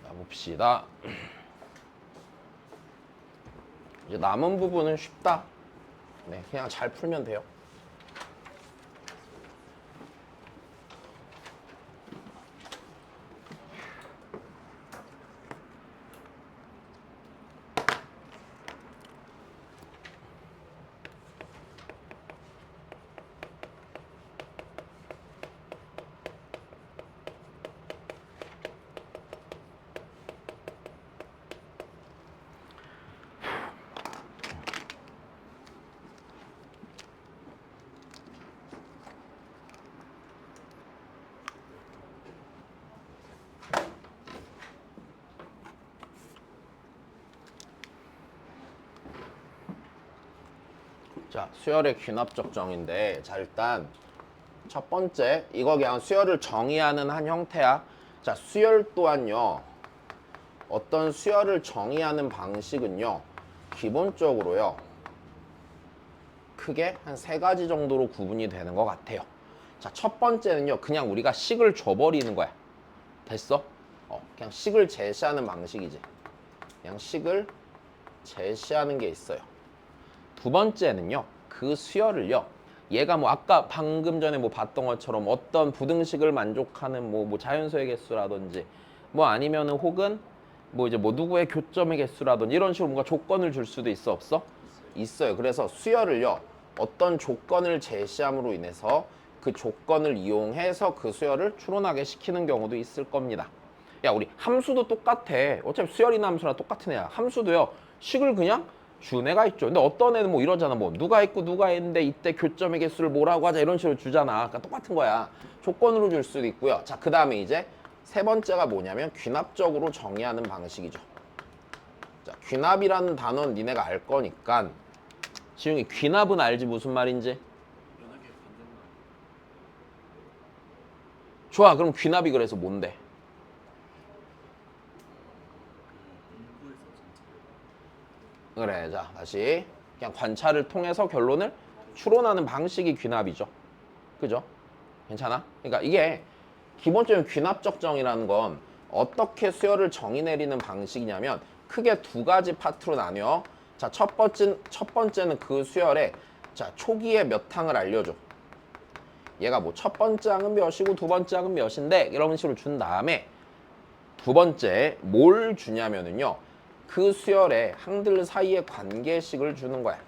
자, 봅시다. 이제 남은 부분은 쉽다. 네, 그냥 잘 풀면 돼요. 자, 수열의 귀납적 정인데, 자, 일단 첫 번째, 이거 그냥 수열을 정의하는 한 형태야. 자, 수열 또한요, 어떤 수열을 정의하는 방식은요, 기본적으로요, 크게 한 3가지 정도로 구분이 되는 것 같아요. 자, 첫 번째는요, 그냥 우리가 식을 줘버리는 거야. 됐어? 그냥 식을 제시하는 방식이지. 그냥 식을 제시하는 게 있어요. 두 번째는요, 그 수열을요, 얘가 뭐 아까 방금 전에 뭐 봤던 것처럼 어떤 부등식을 만족하는 뭐 자연수의 개수라든지 뭐 아니면은 혹은 뭐 이제 뭐 누구의 교점의 개수라든지 이런 식으로 뭔가 조건을 줄 수도 있어, 없어? 있어요. 그래서 수열을요, 어떤 조건을 제시함으로 인해서 그 조건을 이용해서 그 수열을 추론하게 시키는 경우도 있을 겁니다. 야, 우리 함수도 똑같아. 어차피 수열이나 함수나 똑같은 애야. 함수도요, 식을 그냥 준 애가 있죠. 근데 어떤 애는 뭐 이러잖아. 뭐 누가 있고 누가 있는데 이때 교점의 개수를 뭐라고 하자 이런 식으로 주잖아. 그러니까 똑같은 거야. 조건으로 줄 수도 있고요. 자, 그 다음에 이제 세 번째가 뭐냐면 귀납적으로 정의하는 방식이죠. 자, 귀납이라는 단어는 니네가 알 거니까 지웅이 귀납은 알지 무슨 말인지? 좋아. 그럼 귀납이 그래서 뭔데? 그래, 자, 다시 그냥 관찰을 통해서 결론을 추론하는 방식이 귀납이죠. 그죠? 괜찮아? 그러니까 이게 기본적인 귀납적 정의라는 건 어떻게 수열을 정의 내리는 방식이냐면 크게 2가지 파트로 나뉘어. 자, 첫 번째는 그 수열의 자, 초기에 몇 항을 알려줘. 얘가 뭐 첫 번째 항은 몇이고 두 번째 항은 몇인데 이런 식으로 준 다음에 두 번째 뭘 주냐면은요, 그 수열의 항들 사이의 관계식을 주는 거야.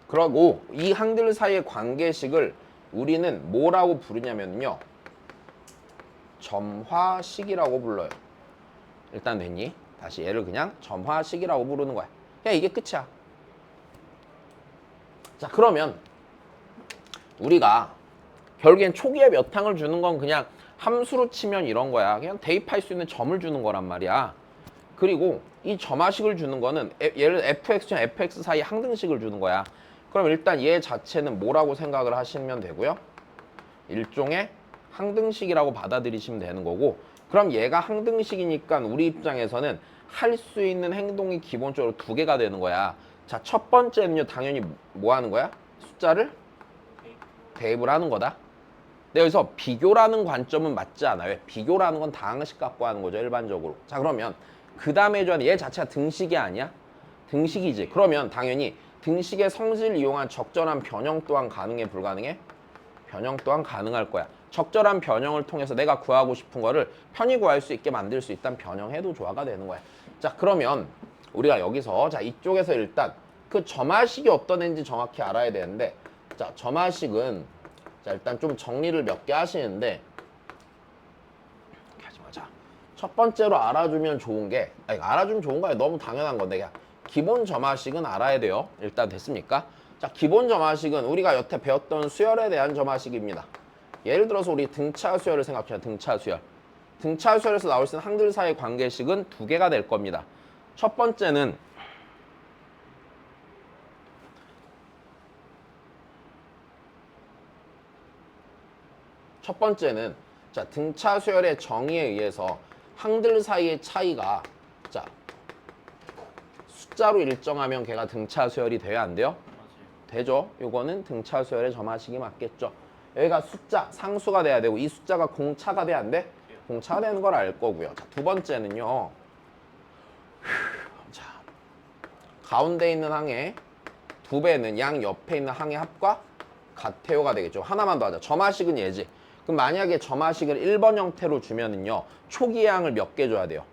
그러고 이 항들 사이의 관계식을 우리는 뭐라고 부르냐면요, 점화식이라고 불러요. 일단 됐니? 다시 얘를 그냥 점화식이라고 부르는 거야. 그냥 이게 끝이야. 자, 그러면 우리가 결국엔 초기에 몇 항을 주는 건 그냥 함수로 치면 이런 거야. 그냥 대입할 수 있는 점을 주는 거란 말이야. 그리고 이 점화식을 주는 거는 얘를 fx랑 fx 사이 항등식을 주는 거야. 그럼 일단 얘 자체는 뭐라고 생각을 하시면 되고요, 일종의 항등식이라고 받아들이시면 되는 거고, 그럼 얘가 항등식이니까 우리 입장에서는 할 수 있는 행동이 기본적으로 2개가 되는 거야. 자, 첫 번째는요, 당연히 뭐 하는 거야? 숫자를 대입을 하는 거다. 근데 여기서 비교라는 관점은 맞지 않아요. 비교라는 건 다항식 갖고 하는 거죠, 일반적으로. 자, 그러면 그 다음에 해줘야 하는 얘 자체가 등식이 아니야? 등식이지. 그러면 당연히 등식의 성질을 이용한 적절한 변형 또한 가능해, 불가능해? 변형 또한 가능할 거야. 적절한 변형을 통해서 내가 구하고 싶은 거를 편히 구할 수 있게 만들 수 있다면 변형해도 조화가 되는 거야. 자, 그러면 우리가 여기서 자, 이쪽에서 일단 그 점화식이 어떤 애인지 정확히 알아야 되는데, 자, 점화식은 자, 일단 좀 정리를 몇 개 하시는데, 이렇게 하지 마자. 첫 번째로 알아주면 좋은 게, 아니, 알아주면 좋은 거야. 너무 당연한 건데, 그냥 기본 점화식은 알아야 돼요. 일단 됐습니까? 자, 기본 점화식은 우리가 여태 배웠던 수열에 대한 점화식입니다. 예를 들어서 우리 등차 수열을 생각해요. 등차 수열. 등차 수열에서 나올 수 있는 항들 사이 관계식은 2개가 될 겁니다. 첫 번째는 자, 등차 수열의 정의에 의해서 항들 사이의 차이가 자, 숫자로 일정하면 걔가 등차 수열이 돼야 안 돼요? 되죠. 요거는 등차 수열의 점화식이 맞겠죠. 여기가 숫자, 상수가 돼야 되고 이 숫자가 공차가 돼야 안 돼? 공차가 되는 걸 알 거고요. 자, 두 번째는요. 자, 가운데 있는 항의 두 배는 양 옆에 있는 항의 합과 같아요가 되겠죠. 하나만 더 하자. 점화식은 얘지. 그럼 만약에 점화식을 1번 형태로 주면은요. 초기의 항을 몇 개 줘야 돼요?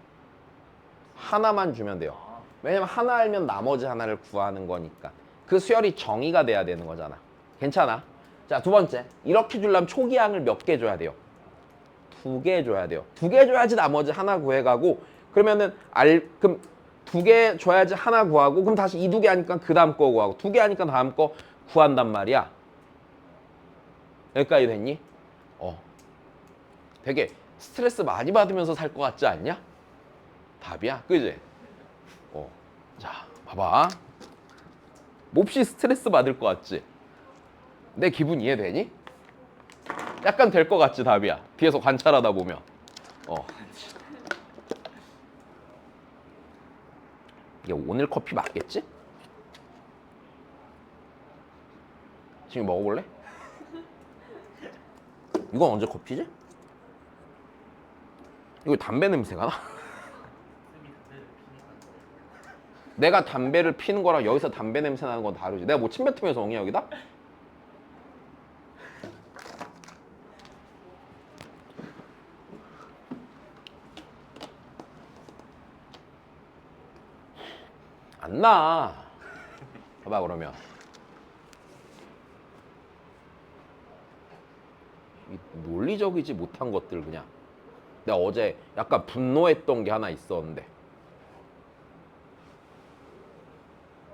하나만 주면 돼요. 왜냐면 하나 알면 나머지 하나를 구하는 거니까. 그 수열이 정의가 돼야 되는 거잖아. 괜찮아? 자, 두 번째. 이렇게 주려면 초기의 항을 몇 개 줘야 돼요? 2개 줘야 돼요. 2개 줘야지 나머지 하나 구해가고 그러면은 그럼 2개 줘야지 하나 구하고 그럼 다시 이 2개 하니까 그 다음 거 구하고 2개 하니까 다음 거 구한단 말이야. 여기까지 됐니? 되게 스트레스 많이 받으면서 살 것 같지 않냐? 답이야, 그지? 자, 봐봐. 몹시 스트레스 받을 것 같지? 내 기분 이해되니? 약간 될 것 같지, 답이야. 뒤에서 관찰하다 보면. 이게 오늘 커피 맞겠지? 지금 먹어볼래? 이건 언제 커피지? 이거 담배 냄새가 나? 내가 담배를 피는 거랑 여기서 담배 냄새 나는 건 다르지. 내가 뭐 침 뱉으면서 엉이야 여기다? 안 나. 봐봐 그러면. 이 논리적이지 못한 것들 그냥. 내가 어제 약간 분노했던 게 하나 있었는데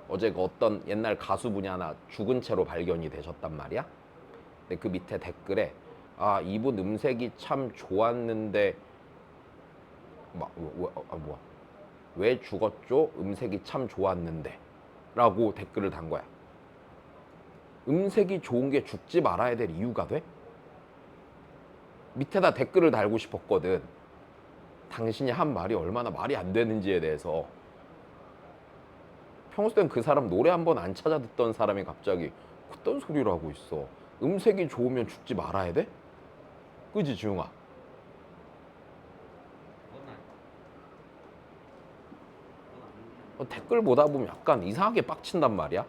어제 그 어떤 옛날 가수분이 하나 죽은 채로 발견이 되셨단 말이야. 근데 그 밑에 댓글에 아 이분 음색이 참 좋았는데 뭐야 왜 죽었죠? 음색이 참 좋았는데 라고 댓글을 단 거야. 음색이 좋은 게 죽지 말아야 될 이유가 돼? 밑에다 댓글을 달고 싶었거든. 당신이 한 말이 얼마나 말이 안 되는지에 대해서. 평소 땐 그 사람 노래 한 번 안 찾아 듣던 사람이 갑자기 어떤 소리를 하고 있어. 음색이 좋으면 죽지 말아야 돼? 그지 지웅아? 댓글 보다 보면 약간 이상하게 빡친단 말이야.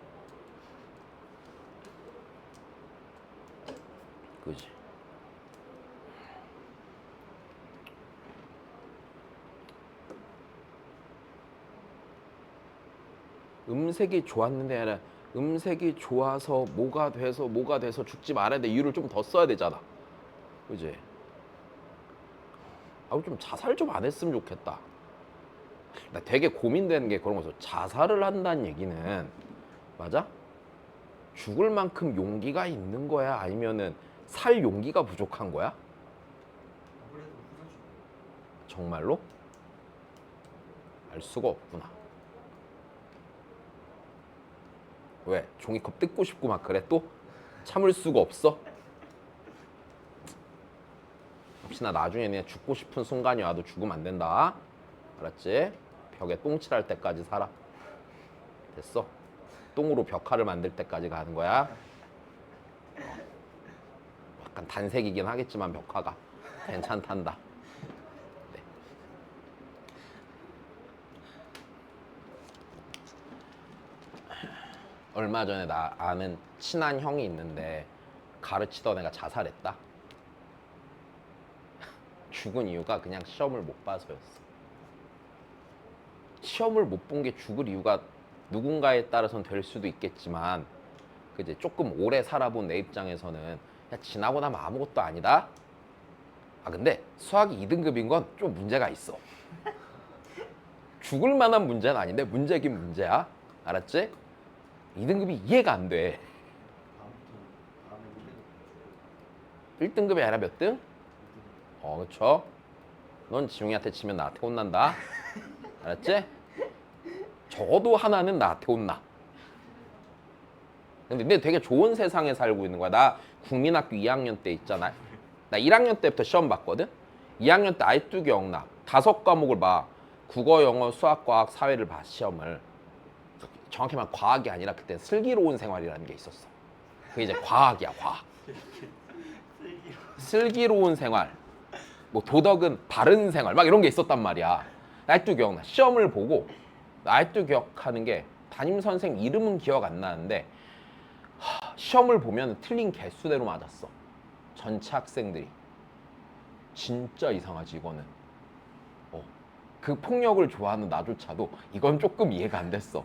그지? 음색이 좋았는데 아니라 음색이 좋아서 뭐가 돼서 죽지 말아야 돼. 이유를 좀 더 써야 되잖아. 그지? 좀 자살 좀 안 했으면 좋겠다. 나 되게 고민되는 게 그런 거죠. 자살을 한다는 얘기는 맞아? 죽을 만큼 용기가 있는 거야? 아니면은 살 용기가 부족한 거야? 정말로? 알 수가 없구나. 왜? 종이컵 뜯고 싶고 막 그래 또? 참을 수가 없어? 혹시나 나중에 내가 죽고 싶은 순간이 와도 죽으면 안 된다. 알았지? 벽에 똥칠할 때까지 살아. 됐어? 똥으로 벽화를 만들 때까지 가는 거야. 약간 단색이긴 하겠지만 벽화가 괜찮단다. 네. 얼마 전에 나 아는 친한 형이 있는데 가르치던 애가 자살했다. 죽은 이유가 그냥 시험을 못 봐서였어. 시험을 못 본 게 죽을 이유가 누군가에 따라서는 될 수도 있겠지만 그지 조금 오래 살아본 내 입장에서는 그냥 지나고 나면 아무것도 아니다. 근데 수학이 2등급인 건 좀 문제가 있어. 죽을 만한 문제는 아닌데 문제긴 문제야. 알았지? 2등급이 이해가 안 돼. 1등급이 아니라 몇 등? 그쵸? 넌 지웅이한테 치면 나한테 혼난다. 알았지? 적어도 하나는 나한테 혼나. 근데 되게 좋은 세상에 살고 있는 거야. 나 국민학교 2학년 때 있잖아. 나 1학년 때부터 시험 봤거든? 2학년 때 아직도 기억나. 5과목을 봐. 국어, 영어, 수학, 과학, 사회를 봐, 시험을. 정확히 말하면 과학이 아니라 그때 슬기로운 생활이라는 게 있었어. 그게 이제 과학이야, 과학. 슬기로운 생활, 뭐 도덕은 바른 생활 막 이런 게 있었단 말이야. 나 아직도 기억나. 시험을 보고 나 아직도 기억하는 게 담임 선생님 이름은 기억 안 나는데 시험을 보면 틀린 개수대로 맞았어. 전체 학생들이. 진짜 이상하지 이거는. 그 폭력을 좋아하는 나조차도 이건 조금 이해가 안 됐어.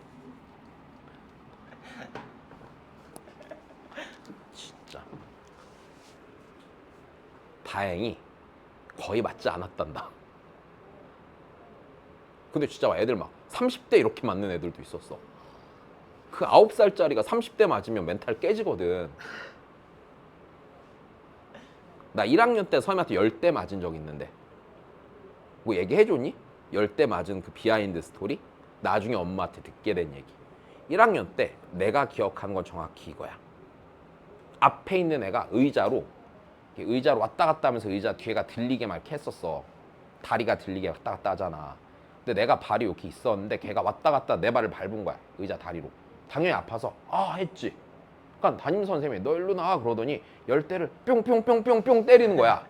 진짜. 다행히 거의 맞지 않았단다. 근데 진짜 애들 막 30대 이렇게 맞는 애들도 있었어. 그 9살짜리가 30대 맞으면 멘탈 깨지거든. 나 1학년 때 선생님한테 10대 맞은 적 있는데 뭐 얘기해줬니? 10대 맞은 그 비하인드 스토리? 나중에 엄마한테 듣게 된 얘기. 1학년 때 내가 기억하는 건 정확히 이거야. 앞에 있는 애가 의자로 왔다 갔다 하면서 의자 뒤에가 들리게 막 이렇게 했었어. 다리가 들리게 왔다 갔다 하잖아. 근데 내가 발이 이렇게 있었는데 걔가 왔다 갔다 내 발을 밟은 거야. 의자 다리로. 당연히 아파서 했지. 그러니까 담임 선생님이 너 일로 나와 그러더니 10대를 뿅뿅뿅뿅뿅 때리는 거야.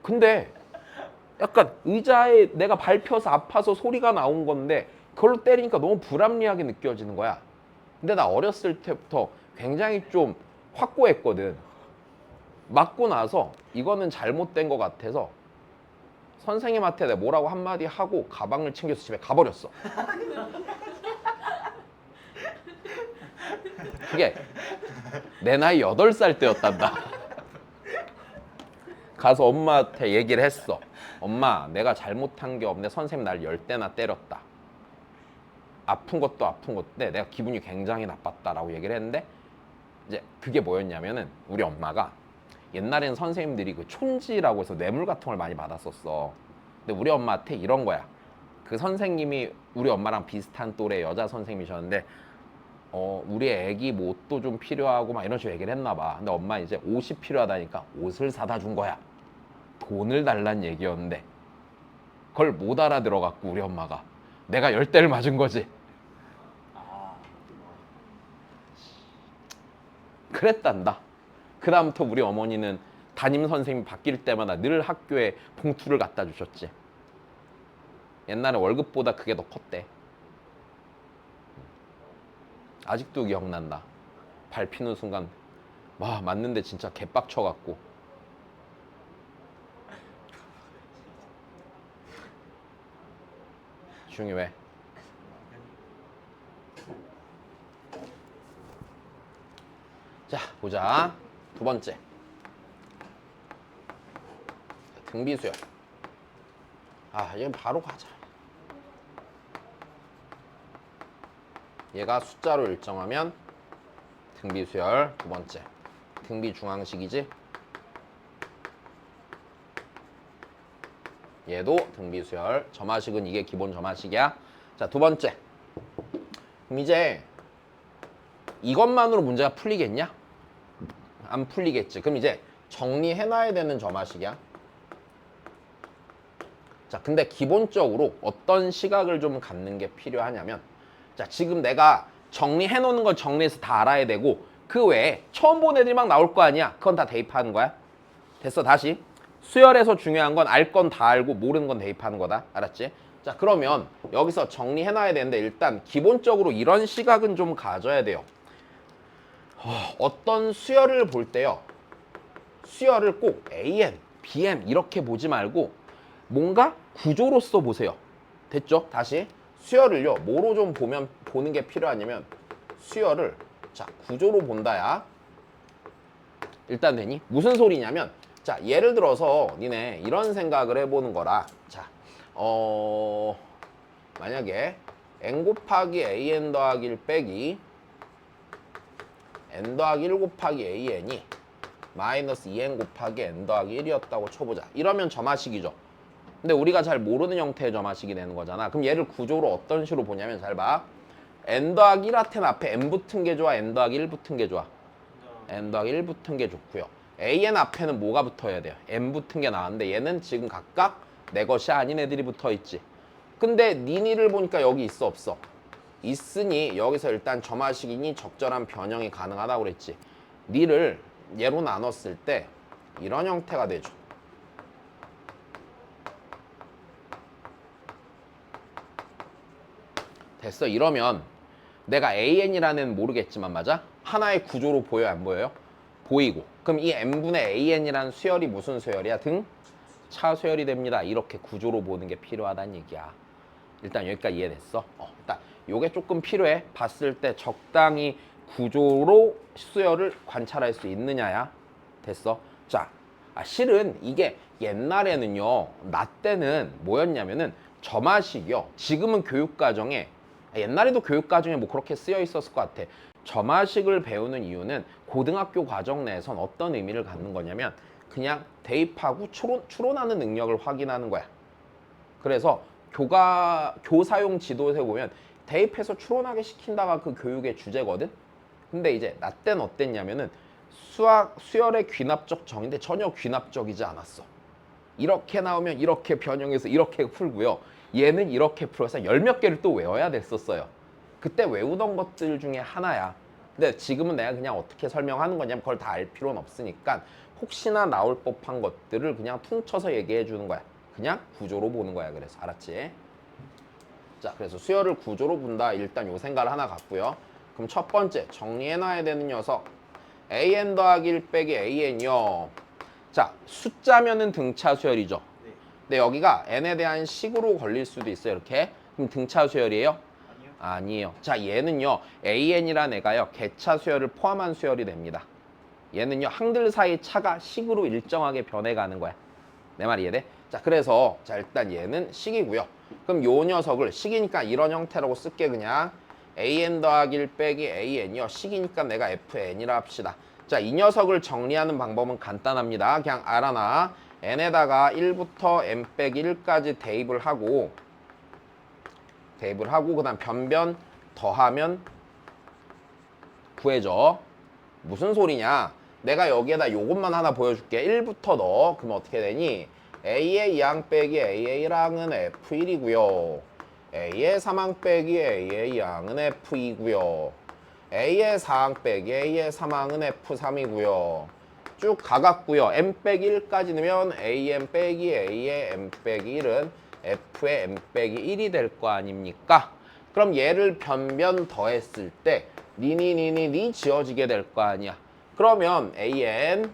근데 약간 의자에 내가 밟혀서 아파서 소리가 나온 건데 그걸로 때리니까 너무 불합리하게 느껴지는 거야. 근데 나 어렸을 때부터 굉장히 좀 확고했거든. 맞고 나서 이거는 잘못된 것 같아서 선생님한테 내가 뭐라고 한마디 하고 가방을 챙겨서 집에 가버렸어. 그게 내 나이 8살 때였단다. 가서 엄마한테 얘기를 했어. 엄마, 내가 잘못한 게 없는데 선생님 날 10대나 때렸다. 아픈 것도 아픈 건데 내가 기분이 굉장히 나빴다라고 얘기를 했는데 이제 그게 뭐였냐면은 우리 엄마가 옛날에는 선생님들이 그 촌지라고 해서 뇌물 같은 걸 많이 받았었어. 근데 우리 엄마한테 이런 거야. 그 선생님이 우리 엄마랑 비슷한 또래 여자 선생님이셨는데 우리 애기 뭐 옷도 좀 필요하고 막 이런 식으로 얘기를 했나 봐. 근데 엄마 이제 옷이 필요하다니까 옷을 사다 준 거야. 돈을 달란 얘기였는데 그걸 못 알아들어갖고 우리 엄마가 내가 10대를 맞은 거지. 그랬단다. 그 다음부터 우리 어머니는 담임 선생님이 바뀔 때마다 늘 학교에 봉투를 갖다 주셨지. 옛날에 월급보다 그게 더 컸대. 아직도 기억난다. 밟히는 순간 와 맞는데 진짜 개빡쳐갖고. 중이 왜? 자 보자. 두 번째 등비수열. 이건 바로 가자. 얘가 숫자로 일정하면 등비수열. 두 번째 등비중앙식이지. 얘도 등비수열. 점화식은 이게 기본 점화식이야. 자, 두 번째. 그럼 이제 이것만으로 문제가 풀리겠냐? 안 풀리겠지. 그럼 이제 정리해놔야 되는 점화식이야. 자, 근데 기본적으로 어떤 시각을 좀 갖는 게 필요하냐면 자, 지금 내가 정리해놓는 걸 정리해서 다 알아야 되고 그 외에 처음 본 애들이 막 나올 거 아니야. 그건 다 대입하는 거야. 됐어, 다시. 수열에서 중요한 건 알 건 다 알고 모르는 건 대입하는 거다. 알았지? 자, 그러면 여기서 정리해놔야 되는데 일단 기본적으로 이런 시각은 좀 가져야 돼요. 어떤 수열을 볼 때요. 수열을 꼭 AN, BN 이렇게 보지 말고 뭔가 구조로서 보세요. 됐죠? 다시. 수열을요. 뭐로 좀 보는 게 필요하냐면 수열을 자 구조로 본다야. 일단 되니? 무슨 소리냐면 자 예를 들어서 니네 이런 생각을 해보는 거라. 자 만약에 n 곱하기 an 더하기 1 빼기 n 더하기 1 곱하기 an이 마이너스 2n 곱하기 n 더하기 1이었다고 쳐보자. 이러면 점화식이죠. 근데 우리가 잘 모르는 형태의 점화식이 되는 거잖아. 그럼 얘를 구조로 어떤 식으로 보냐면 잘 봐. n 더하기 1하텐 앞에 n 붙은 게 좋아? n 더하기 1 붙은 게 좋아? n 더하기 1 붙은 게 좋고요. an 앞에는 뭐가 붙어야 돼요? n 붙은 게 나왔는데 얘는 지금 각각 내 것이 아닌 애들이 붙어 있지. 근데 니니를 보니까 여기 있어 없어? 있으니 여기서 일단 점화식이니 적절한 변형이 가능하다고 그랬지. 니를 얘로 나눴을 때 이런 형태가 되죠. 됐어. 이러면 내가 AN이라는 모르겠지만 맞아? 하나의 구조로 보여요, 안 보여요? 보이고. 그럼 이 n분의 AN이라는 수열이 무슨 수열이야? 등차 수열이 됩니다. 이렇게 구조로 보는 게 필요하다는 얘기야. 일단 여기까지 이해됐어? 일단 요게 조금 필요해. 봤을 때 적당히 구조로 수열을 관찰할 수 있느냐야. 됐어? 자, 실은 이게 옛날에는요, 나 때는 뭐였냐면은 점화식이요. 지금은 교육과정에, 옛날에도 교육과정에 뭐 그렇게 쓰여 있었을 것 같아. 점화식을 배우는 이유는 고등학교 과정 내에선 어떤 의미를 갖는 거냐면 그냥 대입하고 추론하는 능력을 확인하는 거야. 그래서 교사용 지도에 보면 대입해서 추론하게 시킨다가 그 교육의 주제거든. 근데 이제 나 때는 어땠냐면은 수열의 귀납적 정의인데 전혀 귀납적이지 않았어. 이렇게 나오면 이렇게 변형해서 이렇게 풀고요. 얘는 이렇게 풀어서 열 몇 개를 또 외워야 됐었어요. 그때 외우던 것들 중에 하나야. 근데 지금은 내가 그냥 어떻게 설명하는 거냐면 그걸 다 알 필요는 없으니까 혹시나 나올 법한 것들을 그냥 퉁쳐서 얘기해 주는 거야. 그냥 구조로 보는 거야. 그래서 알았지? 자, 그래서 수열을 구조로 본다. 일단 요 생각을 하나 갖고요. 그럼 첫 번째 정리해놔야 되는 녀석 AN 더하기 1 빼기 AN이요. 자, 숫자면은 등차 수열이죠. 근데 여기가 n에 대한 식으로 걸릴 수도 있어요. 이렇게. 그럼 등차 수열이에요? 아니요. 아니에요. 자, 얘는요. AN이란 애가요. 개차 수열을 포함한 수열이 됩니다. 얘는요. 항들 사이 차가 식으로 일정하게 변해가는 거야. 내 말 이해돼? 자, 그래서 자 일단 얘는 식이고요. 그럼 요 녀석을 식이니까 이런 형태라고 쓸게 그냥. AN 더하기 1 빼기 AN이요. 식이니까 내가 FN이라 합시다. 자, 이 녀석을 정리하는 방법은 간단합니다. 그냥 알아놔. n에다가 1부터 n 빼기 1까지 대입을 하고 그 다음 변변 더하면 구해줘. 무슨 소리냐? 내가 여기에다 요것만 하나 보여줄게. 1부터 넣어. 그럼 어떻게 되니? A의 2항 빼기 A의 1항은 F1이고요. A의 3항 빼기 A의 2항은 F2고요. A의 4항 빼기 A의 3항은 F3이고요. 쭉 가갔고요. M 빼기 1까지 넣으면 AM 빼기 A의 M 빼기 1은 F의 M 빼기 1이 될 거 아닙니까? 그럼 얘를 변변 더했을 때 니니 지어지게 될 거 아니야. 그러면 AN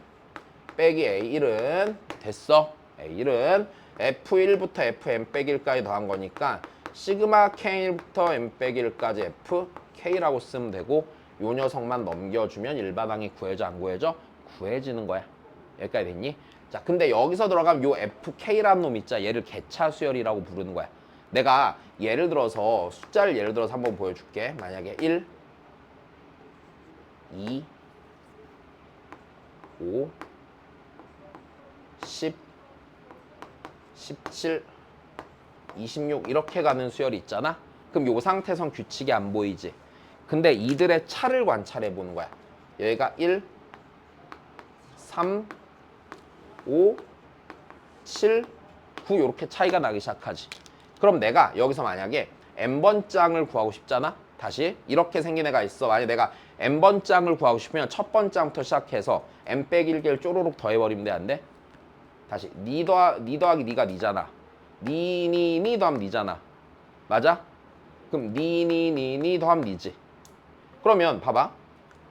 빼기 A1은 됐어. A1은 F1부터 FM 빼기 1까지 더한 거니까 시그마 K1부터 M 빼기 1까지 FK라고 쓰면 되고 요 녀석만 넘겨주면 일반항이 구해져 안 구해져? 구해지는 거야. 여기까지 됐니? 자, 근데 여기서 들어가면 요 FK라는 놈 있자. 얘를 개차 수열이라고 부르는 거야. 내가 예를 들어서 숫자를 예를 들어서 한번 보여줄게. 만약에 1, 2, 5, 10, 17, 26 이렇게 가는 수열이 있잖아. 그럼 요 상태선 규칙이 안 보이지. 근데 이들의 차를 관찰해 보는 거야. 여기가 1, 3, 5, 7, 9 이렇게 차이가 나기 시작하지. 그럼 내가 여기서 만약에 n번장을 구하고 싶잖아. 다시 이렇게 생긴 애가 있어. 만약에 내가 n번장을 구하고 싶으면 첫 번장부터 시작해서 n 빼기 1개를 쪼로록 더해버리면 돼. 안 돼? 다시 니 더하기 니가 니잖아. 니 더하면 니잖아. 맞아? 그럼 니 더하면 니지. 그러면 봐봐.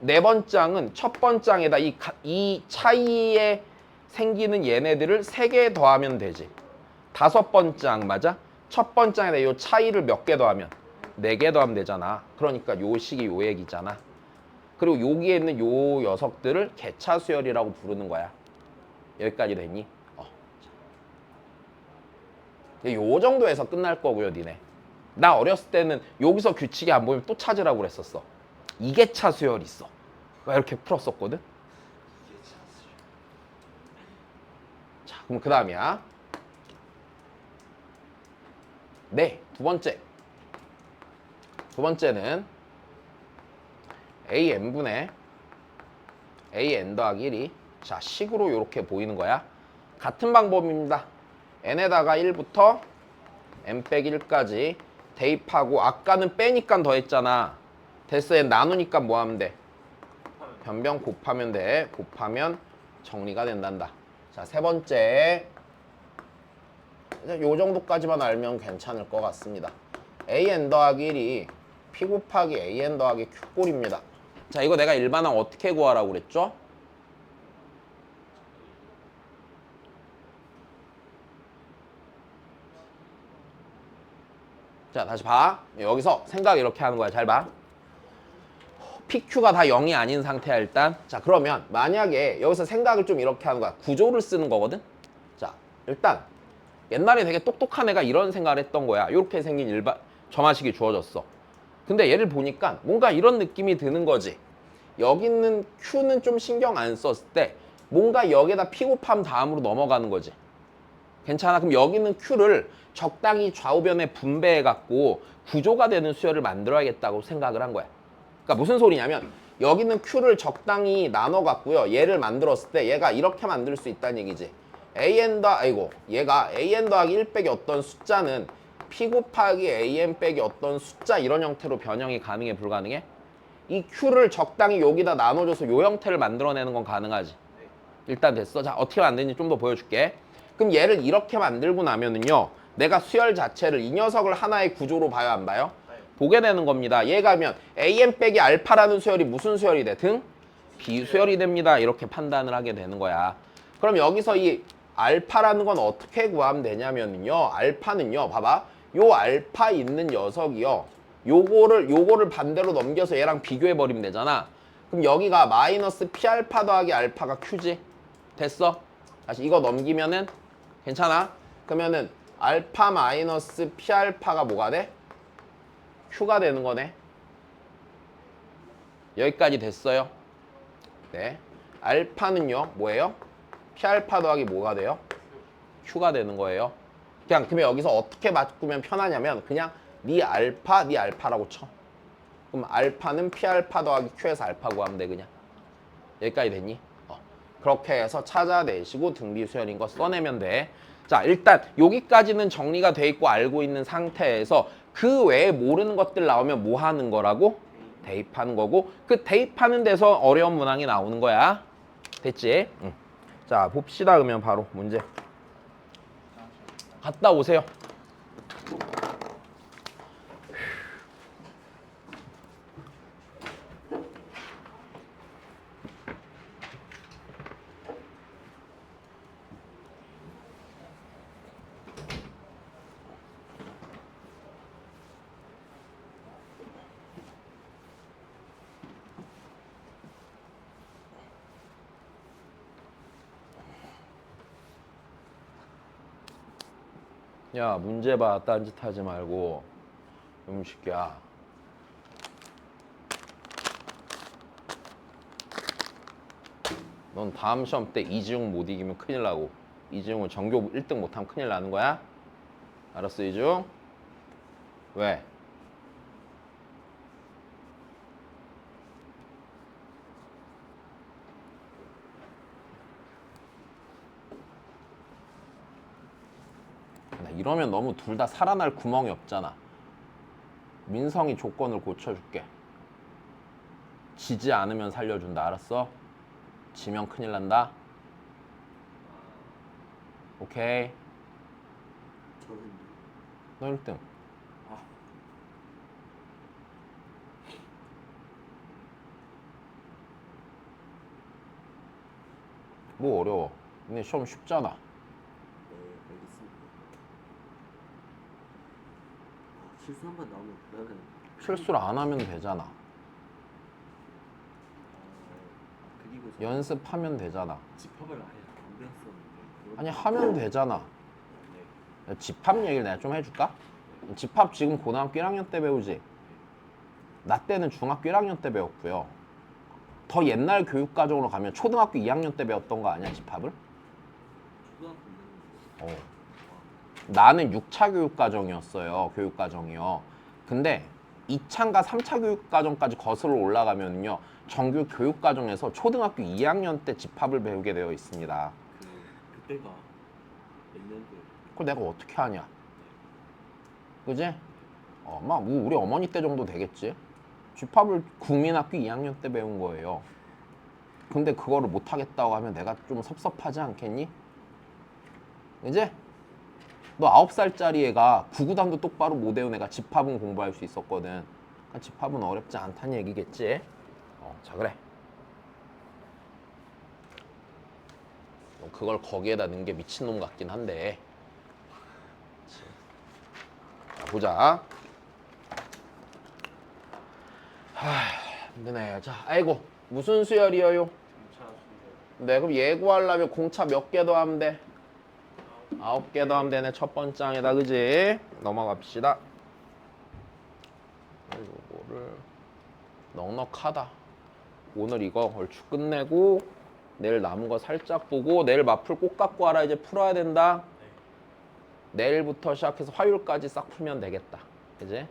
네 번장은 첫 번장에다 이 차이에 생기는 얘네들을 3개 더하면 되지. 다섯 번장 맞아? 첫 번장에다 이 차이를 몇 개 더하면 4개 더하면 되잖아. 그러니까 요 식이 요 얘기잖아. 그리고 여기에 있는 요 녀석들을 개차 수열이라고 부르는 거야. 여기까지 됐니? 요 정도에서 끝날 거고요, 니네. 나 어렸을 때는 여기서 규칙이 안 보이면 또 찾으라고 그랬었어. 이개차 수열이 있어. 이렇게 풀었었거든. 자, 그럼 그 다음이야. 네, 두 번째는 AN분의 AN 더하기 1이 자 식으로 이렇게 보이는 거야. 같은 방법입니다. n에다가 1부터 n 빼기 1까지 대입하고 아까는 빼니까 더했잖아. 됐어. 얘 나누니까 뭐 하면 돼? 변변 곱하면 돼. 곱하면 정리가 된단다. 자, 세 번째. 요 정도까지만 알면 괜찮을 것 같습니다. an 더하기 1이 p 곱하기 an 더하기 q꼴입니다. 자, 이거 내가 일반항 어떻게 구하라고 그랬죠? 자, 다시 봐. 여기서 생각 이렇게 하는 거야. 잘 봐. PQ가 다 0이 아닌 상태야, 일단. 자, 그러면 만약에 여기서 생각을 좀 이렇게 하는 거야. 구조를 쓰는 거거든? 자, 일단 옛날에 되게 똑똑한 애가 이런 생각을 했던 거야. 이렇게 생긴 일반 점화식이 주어졌어. 근데 얘를 보니까 뭔가 이런 느낌이 드는 거지. 여기 있는 Q는 좀 신경 안 썼을 때 뭔가 여기에다 P 곱함 다음으로 넘어가는 거지. 괜찮아? 그럼 여기 있는 Q를 적당히 좌우변에 분배해갖고 구조가 되는 수열을 만들어야겠다고 생각을 한 거야. 그러니까 무슨 소리냐면 여기 있는 Q를 적당히 나눠갖고요. 얘를 만들었을 때 얘가 이렇게 만들 수 있다는 얘기지. 얘가 an 더하기 1 빼기 어떤 숫자는 p 곱하기 an 빼기 어떤 숫자 이런 형태로 변형이 가능해 불가능해? 이 q를 적당히 여기다 나눠줘서 이 형태를 만들어내는 건 가능하지. 일단 됐어. 자, 어떻게 만드는지 좀 더 보여줄게. 그럼 얘를 이렇게 만들고 나면은요, 내가 수열 자체를 이 녀석을 하나의 구조로 봐요, 안 봐요? 보게 되는 겁니다. 얘가면 an 빼기 알파라는 수열이 무슨 수열이 돼? 등? 비수열이 됩니다. 이렇게 판단을 하게 되는 거야. 그럼 여기서 이 알파라는 건 어떻게 구하면 되냐면요. 알파는요. 봐봐. 요 알파 있는 녀석이요. 요거를 반대로 넘겨서 얘랑 비교해 버리면 되잖아. 그럼 여기가 마이너스 p 알파 더하기 알파가 q지. 됐어? 다시 이거 넘기면은 괜찮아? 그러면은 알파 마이너스 p 알파가 뭐가 돼? q가 되는 거네. 여기까지 됐어요. 네. 알파는요. 뭐예요? p 알파 더하기 뭐가 돼요? q가 되는 거예요. 그냥 그러면 여기서 어떻게 바꾸면 편하냐면 그냥 네 알파라고 쳐. 그럼 알파는 p 알파 더하기 q에서 알파 구하면 돼 그냥. 여기까지 됐니? 그렇게 해서 찾아내시고 등비 수열인 거 써내면 돼. 자, 일단 여기까지는 정리가 돼 있고 알고 있는 상태에서 그 외에 모르는 것들 나오면 뭐 하는 거라고? 대입하는 거고, 그 대입하는 데서 어려운 문항이 나오는 거야. 됐지? 응. 자, 봅시다. 그러면 바로 문제 갔다 오세요. 야, 문제 봐. 딴짓 하지 말고. 음식이야. 넌 다음 시험 때 이지용 못 이기면 큰일 나고, 이지용은 전교 1등 못하면 큰일 나는 거야? 알았어, 이지용? 왜? 이러면 너무 둘 다 살아날 구멍이 없잖아. 민성이 조건을 고쳐줄게. 지지 않으면 살려준다. 알았어? 지면 큰일 난다. 오케이. 너 1등. 뭐 어려워. 근데 시험 쉽잖아. 실수 한 번 나오면 그러면 실수를 안 하면 되잖아. 그리고 연습하면 되잖아. 집합을 아예 안 배웠었는데 아니, 하면 되잖아. 네. 집합 얘기를 내가 좀 해줄까? 집합 지금 고등학교 1학년 때 배우지? 나 때는 중학교 1학년 때 배웠고요. 더 옛날 교육과정으로 가면 초등학교 2학년 때 배웠던 거 아니야, 집합을? 초등학교 어. 나는 6차 교육과정이었어요. 교육과정이요. 근데 2차인가 3차 교육과정까지 거슬러 올라가면요. 정규 교육과정에서 초등학교 2학년 때 집합을 배우게 되어 있습니다. 그때가 몇 년도에? 그걸 내가 어떻게 하냐? 그지? 막 우리 어머니 때 정도 되겠지? 집합을 국민학교 2학년 때 배운 거예요. 근데 그거를 못 하겠다고 하면 내가 좀 섭섭하지 않겠니? 이제 너 9살짜리 애가 구구단도 똑바로 못 외운 애가 집합은 공부할 수 있었거든. 그러니까 집합은 어렵지 않다는 얘기겠지. 자 그래. 그걸 거기에다 넣은 게 미친놈 같긴 한데. 자, 보자. 힘드네. 자, 아이고 무슨 수열이에요? 공차 수열. 네, 그럼 예고하려면 공차 몇 개 더 하면 돼? 9개 더 하면 되네. 첫 번째 항에다, 그지? 넘어갑시다. 이거를 넉넉하다. 오늘 이거 얼추 끝내고 내일 남은 거 살짝 보고 내일 마플 꼭 갖고 와라. 이제 풀어야 된다. 내일부터 시작해서 화요일까지 싹 풀면 되겠다. 그지?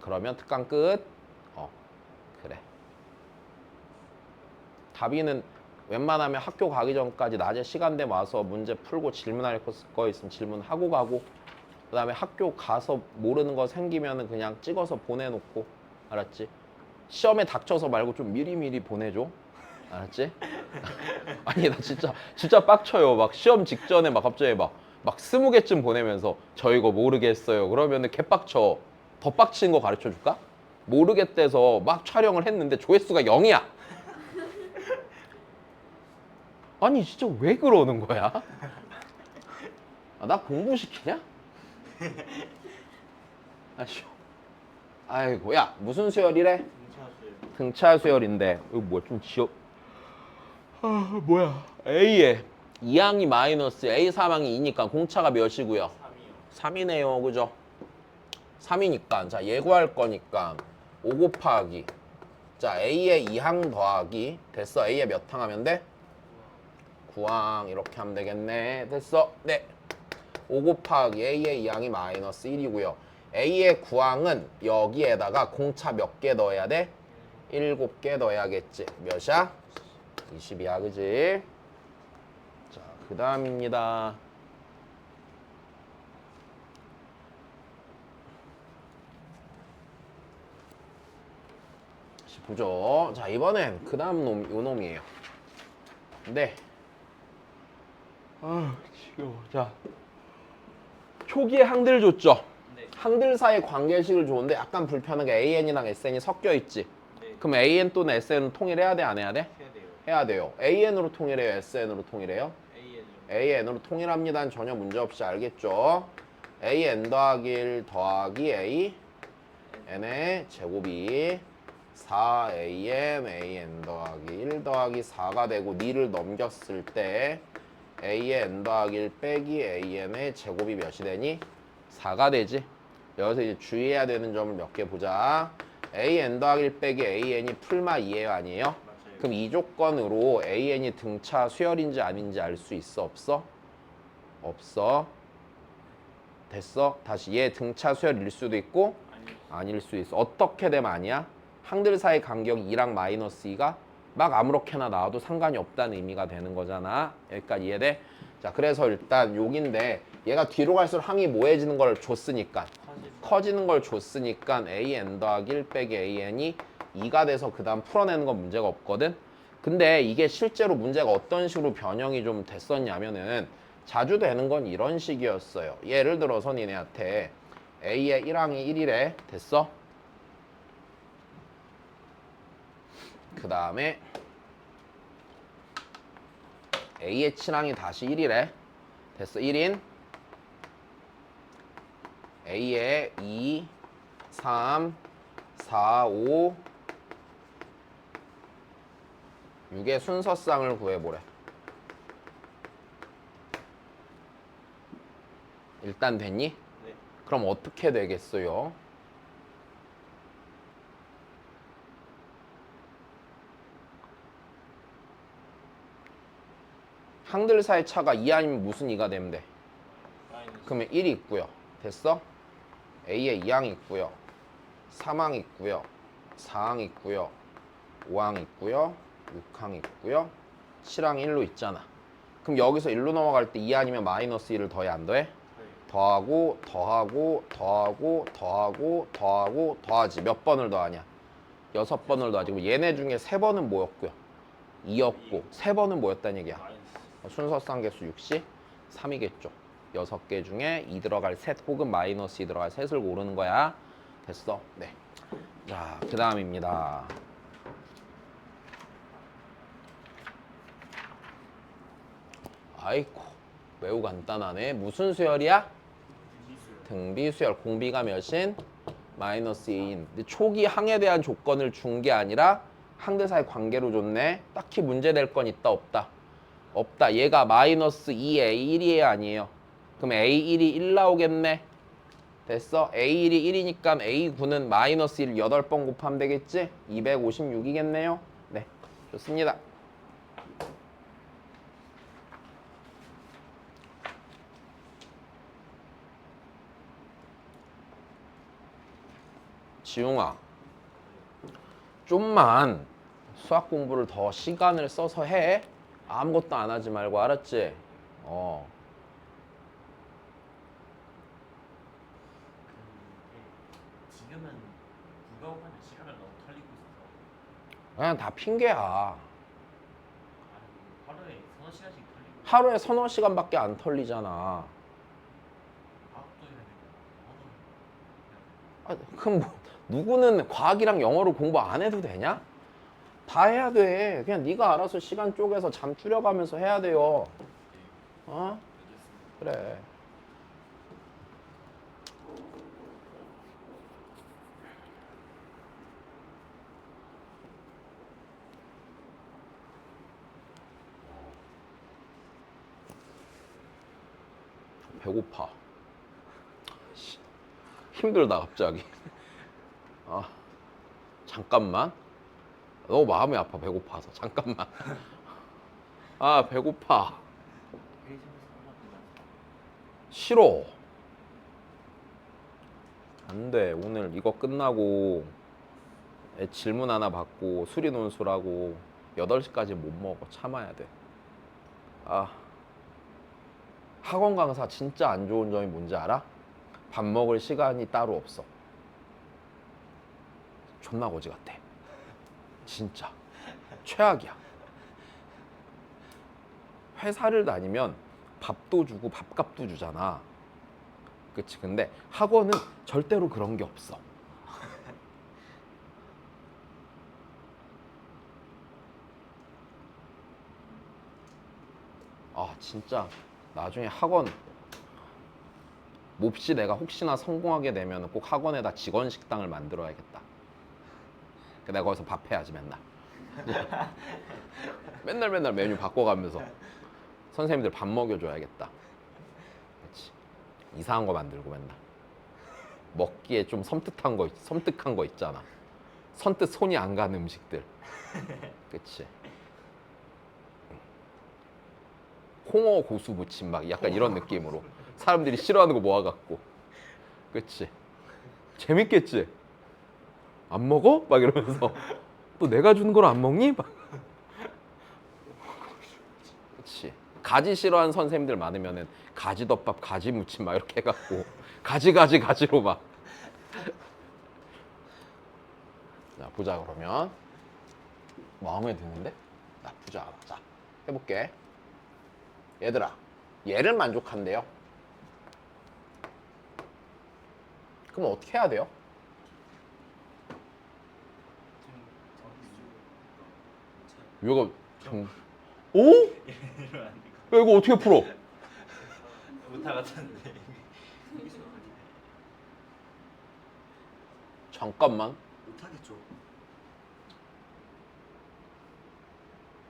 그러면 특강 끝. 그래. 답이는 웬만하면 학교 가기 전까지 낮에 시간 되면 와서 문제 풀고 질문할 거 있으면 질문하고 가고, 그 다음에 학교 가서 모르는 거 생기면 그냥 찍어서 보내놓고, 알았지? 시험에 닥쳐서 말고 좀 미리미리 보내줘. 알았지? 아니 나 진짜 빡쳐요. 막 시험 직전에 막 갑자기 막 20개쯤 보내면서 저 이거 모르겠어요. 그러면은 개빡쳐. 더 빡치는 거 가르쳐 줄까? 모르겠대서 막 촬영을 했는데 조회수가 0이야. 아니 진짜 왜 그러는 거야? 나 공부시키냐? 아쉬워. 아이고, 야 무슨 수열이래? 공차 수열. 등차 수열인데 이거 뭐야 좀 지어. 뭐야? A에 2항이 마이너스 A 3항이 2니까 공차가 몇이고요? 3이요. 3이네요, 그죠? 3이니까 자 예고할 거니까 5 곱하기 자 A에 2항 더하기 됐어. A에 몇 항 하면 돼? 9항 이렇게 하면 되겠네. 됐어. 네. 5 곱하기 A의 2항이 마이너스 1이고요. A의 9항은 여기에다가 공차 몇 개 넣어야 돼? 7개 넣어야겠지. 몇이야? 20이야, 그지? 자, 그 다음입니다. 보죠. 자, 이번엔 그 다음 놈, 요 놈이에요. 네. 지겨워. 자, 초기에 항들 줬죠? 네. 항들 사이 관계식을 줬는데 약간 불편하게 AN이랑 SN이 섞여 있지? 네. 그럼 AN 또는 SN은 통일해야 돼, 안 해야 돼? 해야 돼요. 해야 돼요. AN으로 통일해요, SN으로 통일해요? AN이요. AN으로 통일합니다. 전혀 문제 없이 알겠죠? AN 더하기 1 더하기 A N의 제곱이 4AN AN 더하기 1 더하기 4가 되고 니를 넘겼을 때 AN 더하기 1 빼기 AN의 제곱이 몇이 되니? 4가 되지. 여기서 이제 주의해야 되는 점을 몇 개 보자. AN 더하기 1 빼기 AN이 풀마 2예요, 아니에요? 맞아요. 그럼 이 조건으로 AN이 등차 수열인지 아닌지 알 수 있어, 없어? 없어. 됐어? 다시 얘 등차 수열일 수도 있고 아니요. 아닐 수 있어. 어떻게 되면 아니야? 항들 사이 간격이 2랑 마이너스 2가 막 아무렇게나 나와도 상관이 없다는 의미가 되는 거잖아. 여기까지 이해돼? 자, 그래서 일단 여기인데 얘가 뒤로 갈수록 항이 모해지는 걸 줬으니까 커지는 걸 줬으니까 AN 더하기 1 빼기 AN이 2가 돼서 그 다음 풀어내는 건 문제가 없거든. 근데 이게 실제로 문제가 어떤 식으로 변형이 좀 됐었냐면은 자주 되는 건 이런 식이었어요. 예를 들어서 니네한테 A의 1항이 1이래. 됐어? 그 다음에 A의 7항이 다시 1이래. 됐어? 1인 A의 2, 3, 4, 5, 6의 순서쌍을 구해보래. 일단 됐니? 네. 그럼 어떻게 되겠어요? 항들 사이 차가 2 아니면 무슨 2가 되면 돼? 마이너스. 그러면 1이 있고요. 됐어? A에 2항 있고요. 3항 있고요. 4항 있고요. 5항 있고요. 6항 있고요. 7항 1로 있잖아. 그럼 여기서 1로 넘어갈 때 2 아니면 마이너스 1을 더해 안 더해? 네. 더하고 더하고 더하고 더하고 더하고 더하지. 몇 번을 더하냐? 6번을 더하지. 그럼 얘네 중에 3번은 뭐였고요? 2였고 3번은 뭐였다는 얘기야? 마이너스. 순서상 개수 6시 3이겠죠. 6개 중에 2 들어갈 셋 혹은 마이너스 2 들어갈 셋을 고르는 거야. 됐어? 네. 자, 그 다음입니다. 아이고, 매우 간단하네. 무슨 수열이야? 미술. 등비수열. 공비가 몇인? 마이너스 2인. 근데 초기 항에 대한 조건을 준 게 아니라 항들 사이 관계로 줬네. 딱히 문제될 건 있다 없다? 없다. 얘가 마이너스 2A1이에요 아니에요? 그럼 A1이 1 나오겠네. 됐어? A1이 1이니까 A9는 마이너스 1 8번 곱하면 되겠지? 256이겠네요. 네, 좋습니다. 지웅아, 좀만 수학 공부를 더 시간을 써서 해. 아무것도 안 하지 말고, 알았지? 지금은 국어관의 시간을 너무 털리고 있어서 그냥 다 핑계야. 하루에 서너 시간씩 털리고 하루에 서너 시간밖에 안 털리잖아. 과학도 해야 되고 언어도 그럼 뭐, 누구는 과학이랑 영어를 공부 안 해도 되냐? 다 해야 돼. 그냥 네가 알아서 시간 쪼개서 잠 줄여가면서 해야 돼요. 어? 그래. 배고파. 힘들다 갑자기. 아, 잠깐만. 너무 마음이 아파 배고파서. 잠깐만. 아, 배고파. 싫어. 안 돼. 오늘 이거 끝나고 애 질문 하나 받고 수리 논술하고 8시까지 못 먹어. 참아야 돼. 아, 학원 강사 진짜 안 좋은 점이 뭔지 알아? 밥 먹을 시간이 따로 없어. 존나 거지 같아. 진짜 최악이야. 회사를 다니면 밥도 주고 밥값도 주잖아. 그치? 근데 학원은 절대로 그런 게 없어. 아, 진짜 나중에 학원 몹시 내가 혹시나 성공하게 되면 꼭 학원에다 직원 식당을 만들어야겠다. 내가 거기서 밥 해야지 맨날. 맨날 메뉴 바꿔가면서 선생님들 밥 먹여줘야겠다. 그렇지. 이상한 거 만들고 맨날. 먹기에 좀 섬뜩한 거 있잖아. 선뜻 손이 안 가는 음식들. 그치. 홍어 고수 부침 막 약간 이런 느낌으로 사람들이 싫어하는 거 모아갖고. 그치. 재밌겠지. 안 먹어? 막 이러면서 또 내가 주는 걸 안 먹니? 막. 그치. 가지 싫어하는 선생님들 많으면은 가지덮밥, 가지무침 막 이렇게 해갖고 가지로 막. 자, 보자 그러면. 마음에 드는데? 나쁘지 않아. 자, 해볼게. 얘들아, 얘를 만족한대요. 그럼 어떻게 해야 돼요? 이거 좀... 오? 이러면 안 되고 야, 이거 어떻게 풀어? 못하 같았는데 잠깐만. 못하겠죠.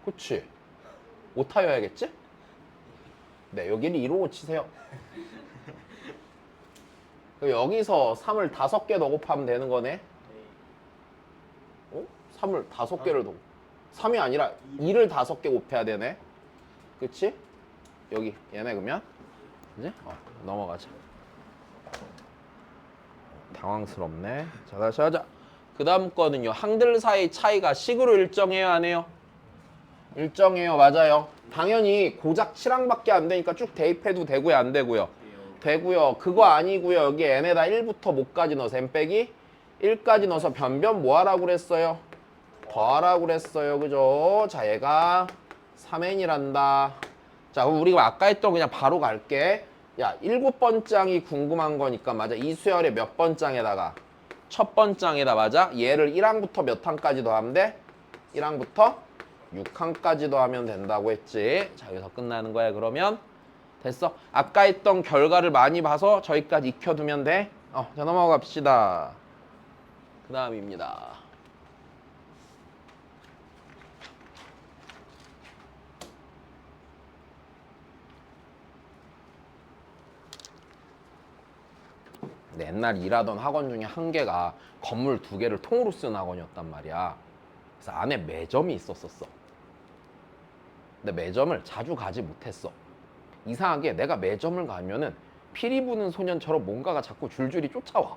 그치? 오타여야겠지? 네, 여기를 2로 치세요. 여기서 3을 5개 더 곱하면 되는 거네. 어? 3을 5개를 더. 3이 아니라 2를 5개 곱해야 되네. 그치? 여기 얘네 그러면 이제 넘어가자. 당황스럽네. 자, 다시 하자. 그 다음 거는요. 항들 사이 차이가 식으로 일정해요 안 해요? 일정해요. 맞아요. 당연히 고작 7항밖에 안 되니까 쭉 대입해도 되고요 안 되고요? 되고요. 그거 아니고요. 여기 n에다 1부터 뭐까지 넣어서 n 빼기 1까지 넣어서 변변 뭐 하라고 그랬어요? 더하라고 그랬어요. 그죠? 자, 얘가 3n이란다. 자, 그럼 우리가 아까 했던 그냥 바로 갈게. 야, 7번 장이 궁금한 거니까 맞아. 이 수열의 몇 번 장에다가 첫 번 장에다 맞아. 얘를 1항부터 몇 항까지 더하면 돼? 1항부터 6항까지 더하면 된다고 했지. 자, 여기서 끝나는 거야. 그러면 됐어. 아까 했던 결과를 많이 봐서 저기까지 익혀두면 돼. 자, 넘어가 봅시다. 그 다음입니다. 근데 옛날 일하던 학원 중에 한 개가 건물 2개를 통으로 쓰는 학원이었단 말이야. 그래서 안에 매점이 있었었어. 근데 매점을 자주 가지 못했어. 이상하게 내가 매점을 가면은 피리 부는 소년처럼 뭔가가 자꾸 줄줄이 쫓아와.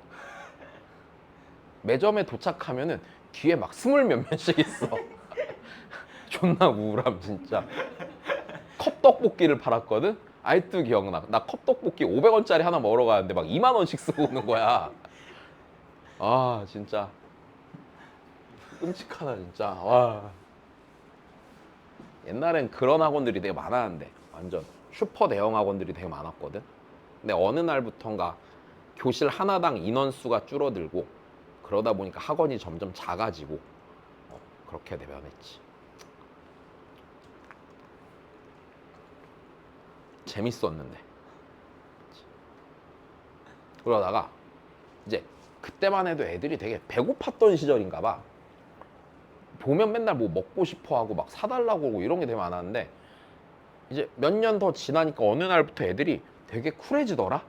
매점에 도착하면은 뒤에 막 20몇 명씩 있어. 존나 우울함 진짜. 컵떡볶이를 팔았거든? 아직도 기억나. 나 컵떡볶이 500원짜리 하나 먹으러 가는데 막 2만 원씩 쓰고 오는 거야. 아 진짜 끔찍하다 진짜. 와. 옛날엔 그런 학원들이 되게 많았는데 완전 슈퍼 대형 학원들이 되게 많았거든. 근데 어느 날부턴가 교실 하나당 인원수가 줄어들고 그러다 보니까 학원이 점점 작아지고 그렇게 변했지. 재밌었는데. 그러다가 이제 그때만 해도 애들이 되게 배고팠던 시절인가 봐. 보면 맨날 뭐 먹고 싶어 하고 막 사달라고 하고 이런 게 되게 많았는데 이제 몇 년 더 지나니까 어느 날부터 애들이 되게 쿨해지더라.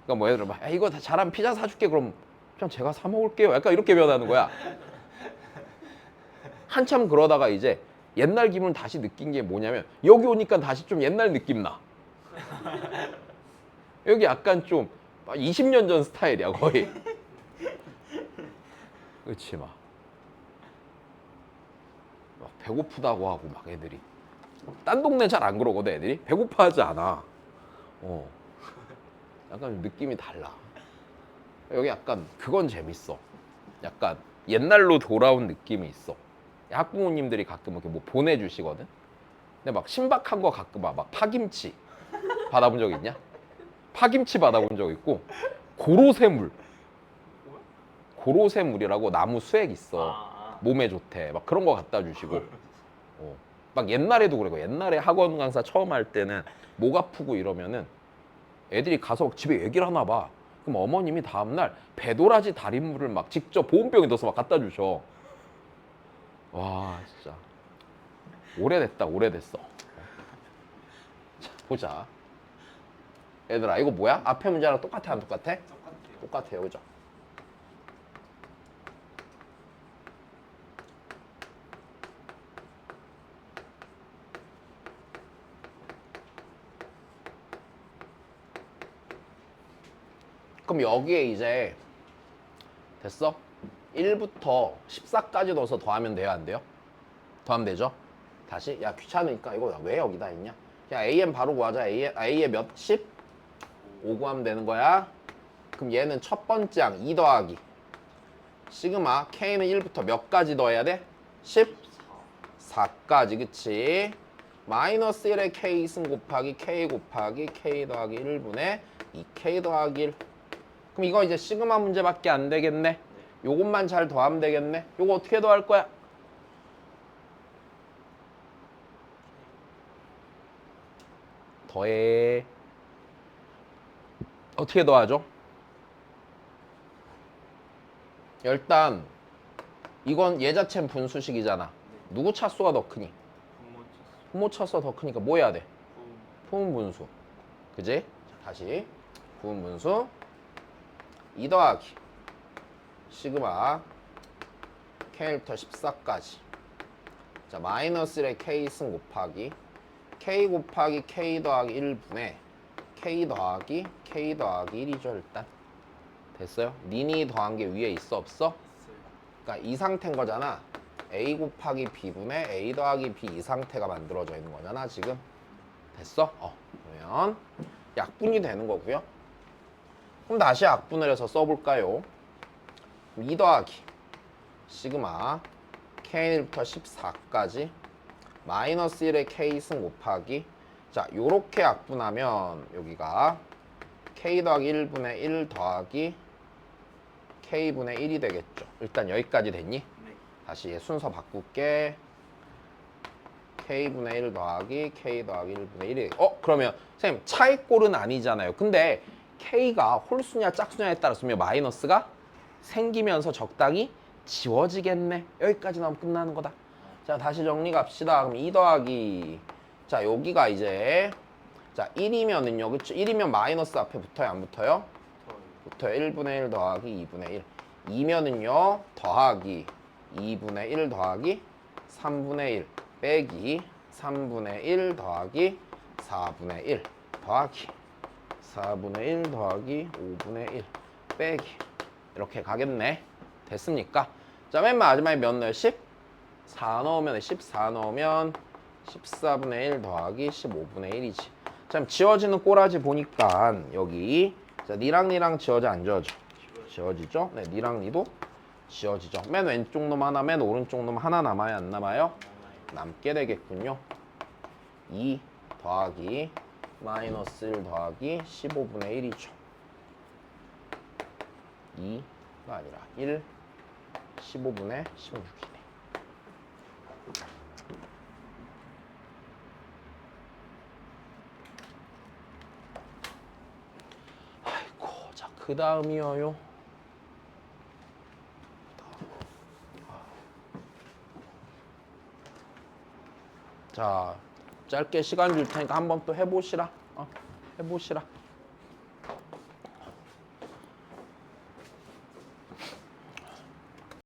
그러니까 뭐 애들 막 이거 다 잘하면 피자 사줄게 그럼 그냥 제가 사 먹을게요. 약간 이렇게 변하는 거야. 한참 그러다가 이제 옛날 기분 다시 느낀 게 뭐냐면 여기 오니까 다시 좀 옛날 느낌 나. 여기 약간 좀 20년 전 스타일이야 거의. 그렇지 막 배고프다고 하고 막 애들이 딴 동네 잘 안 그러거든. 애들이 배고파하지 않아. 약간 느낌이 달라. 여기 약간 그건 재밌어. 약간 옛날로 돌아온 느낌이 있어. 학부모님들이 가끔 이렇게 뭐 보내주시거든. 근데 막 신박한 거 가끔 막 파김치 받아본 적 있냐? 파김치 받아본 적 있고 고로쇠물. 고로쇠물이라고 나무 수액 있어. 몸에 좋대. 막 그런 거 갖다 주시고. 막 옛날에도 그러고 옛날에 학원 강사 처음 할 때는 목 아프고 이러면은 애들이 가서 집에 얘기를 하나 봐. 그럼 어머님이 다음날 배도라지 달인물을 막 직접 보온병에 넣어서 막 갖다 주셔. 와 진짜 오래됐다 오래됐어. 자 보자. 얘들아 이거 뭐야? 앞에 문제랑 똑같아 안 똑같아? 똑같아요 그죠? 그럼 여기에 이제 됐어? 1부터 14까지 넣어서 더하면 돼요 안 돼요? 더하면 되죠? 다시 야 귀찮으니까 이거 왜 여기다 있냐? 그냥 AM 바로 구하자. A의 몇? 10? 5 구하면 되는 거야. 그럼 얘는 첫 번째 항 2 더하기 시그마 K는 1부터 몇 가지 더해야 돼? 14까지 그치? 마이너스 1의 K 승 곱하기 K 곱하기 K 더하기 1분의 2K 더하기 1. 그럼 이거 이제 시그마 문제밖에 안 되겠네. 요것만 잘 더하면 되겠네. 요거 어떻게 더할 거야? 더해. 어떻게 더하죠? 일단 이건 얘 자체는 분수식이잖아. 누구 차수가 더 크니? 부모 차수가 더 크니까 뭐 해야 돼? 부분분수. 그지? 자, 다시 부분분수 2 더하기 시그마 K부터 14까지 자 마이너스 1의 K승 곱하기 K 곱하기 K 더하기 1분의 K 더하기 K 더하기 1이죠 일단. 됐어요? 니니 더한 게 위에 있어 없어? 그러니까 이 상태인 거잖아. A 곱하기 B분의 A 더하기 B 이 상태가 만들어져 있는 거잖아 지금. 됐어? 그러면 약분이 되는 거고요. 그럼 다시 약분을 해서 써볼까요? 2 더하기 시그마 K1부터 14까지 마이너스 1의 K승 곱하기 자 요렇게 약분하면 여기가 K 더하기 1분의 1 더하기 K분의 1이 되겠죠. 일단 여기까지 됐니? 네. 다시 얘 순서 바꿀게. K분의 1 더하기 K 더하기 1분의 1이 그러면 선생님 차이꼴은 아니잖아요. 근데 K가 홀수냐 짝수냐에 따라서 마이너스가 생기면서 적당히 지워지겠네. 여기까지 나오면 끝나는 거다. 자 다시 정리 갑시다. 그럼 2 더하기 자 여기가 이제 자 1이면은요 그쵸? 1이면 마이너스 앞에 붙어요 안 붙어요? 붙어요. 1분의 1 더하기 2분의 1 2면은요 더하기 2분의 1 더하기 3분의 1 빼기 3분의 1 더하기 4분의 1 더하기 4분의 1 더하기 5분의 1 빼기 이렇게 가겠네. 됐습니까? 자 맨 마지막에 몇 넣어요? 14 넣으면 14 넣으면 14분의 1 더하기 15분의 1이지. 자 지워지는 꼬라지 보니까 여기 자 니랑 니랑 지워져 안 지워져? 지워지죠? 네 니랑 니도 지워지죠. 맨 왼쪽 놈 하나 맨 오른쪽 놈 하나 남아요 안 남아요? 남게 되겠군요. 2 더하기 마이너스 1 더하기 15분의 1이죠. 2가 아니라 1 15분의 16이네. 아이고 자 그 다음이요. 자 짧게 시간 줄 테니까 한번 또 해보시라. 해보시라.